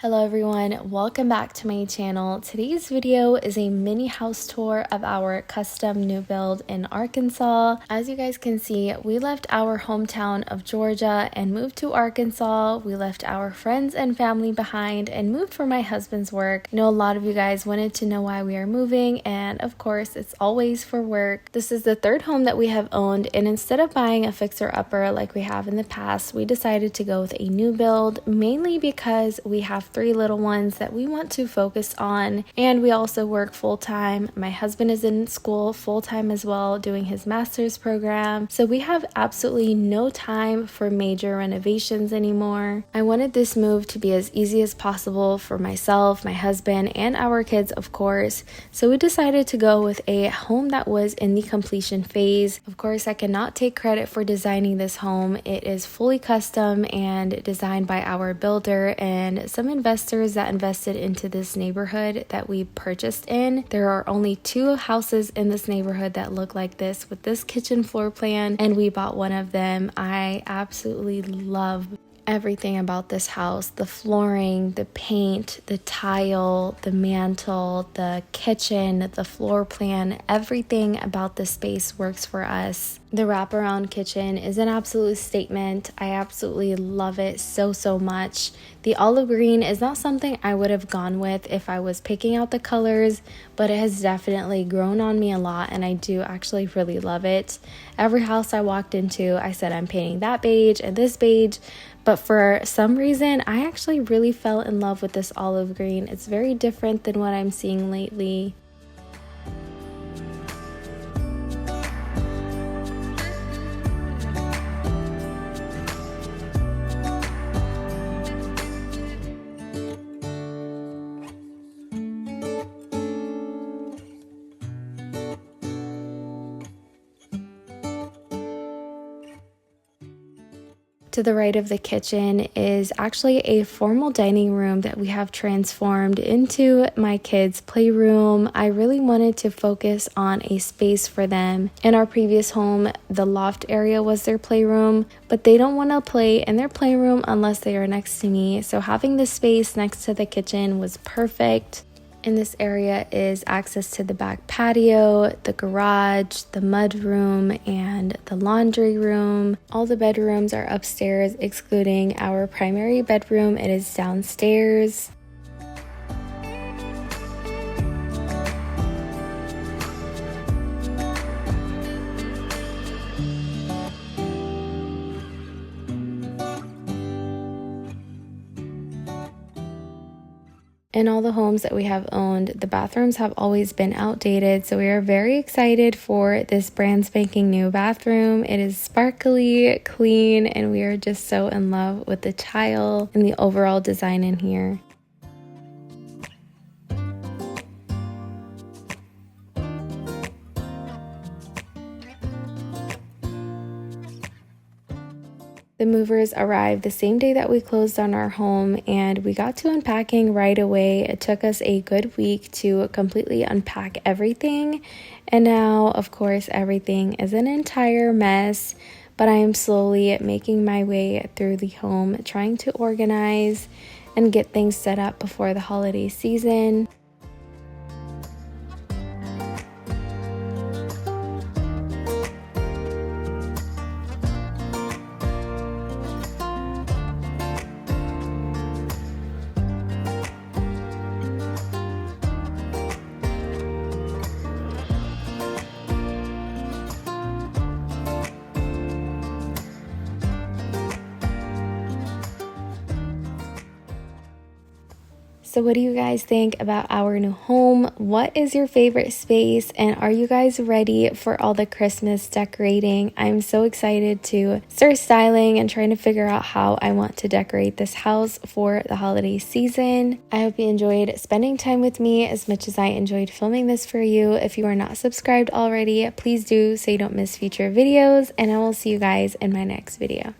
Hello everyone, welcome back to my channel. Today's video is a mini house tour of our custom new build in Arkansas. As you guys can see, we left our hometown of Georgia and moved to Arkansas. We left our friends and family behind and moved for my husband's work. I know a lot of you guys wanted to know why we are moving, and of course it's always for work. This is the third home that we have owned, and instead of buying a fixer-upper like we have in the past, we decided to go with a new build, mainly because we have 3 little ones that we want to focus on, and we also work full-time. My husband is in school full-time as well, doing his master's program, so we have absolutely no time for major renovations anymore. I wanted this move to be as easy as possible for myself, my husband, and our kids, of course, so we decided to go with a home that was in the completion phase. Of course, I cannot take credit for designing this home. It is fully custom and designed by our builder and some investors that invested into this neighborhood that we purchased in. There are only 2 houses in this neighborhood that look like this with this kitchen floor plan, and we bought one of them. I absolutely love everything about this house: the flooring, the paint, the tile, the mantle, the kitchen, the floor plan. Everything about this space works for us. The wraparound kitchen is an absolute statement. I absolutely love it so much. The olive green is not something I would have gone with if I was picking out the colors, but it has definitely grown on me a lot, and I do actually really love it. Every house I walked into, I said I'm painting that beige and this beige, but for some reason, I actually really fell in love with this olive green. It's very different than what I'm seeing lately. To the right of the kitchen is actually a formal dining room that we have transformed into my kids' playroom. I really wanted to focus on a space for them. In our previous home, the loft area was their playroom, but they don't want to play in their playroom unless they are next to me. So having the space next to the kitchen was perfect. In this area is access to the back patio, the garage, the mud room, and the laundry room. All the bedrooms are upstairs, excluding our primary bedroom. It is downstairs. In all the homes that we have owned, the bathrooms have always been outdated, so we are very excited for this brand spanking new bathroom. It is sparkly, clean, and we are just so in love with the tile and the overall design in here. The movers arrived the same day that we closed on our home, and we got to unpacking right away. It took us a good week to completely unpack everything, and now, of course, everything is an entire mess, but I am slowly making my way through the home, trying to organize and get things set up before the holiday season. So what do you guys think about our new home? What is your favorite space? And are you guys ready for all the Christmas decorating? I'm so excited to start styling and trying to figure out how I want to decorate this house for the holiday season. I hope you enjoyed spending time with me as much as I enjoyed filming this for you. If you are not subscribed already, please do so you don't miss future videos, and I will see you guys in my next video.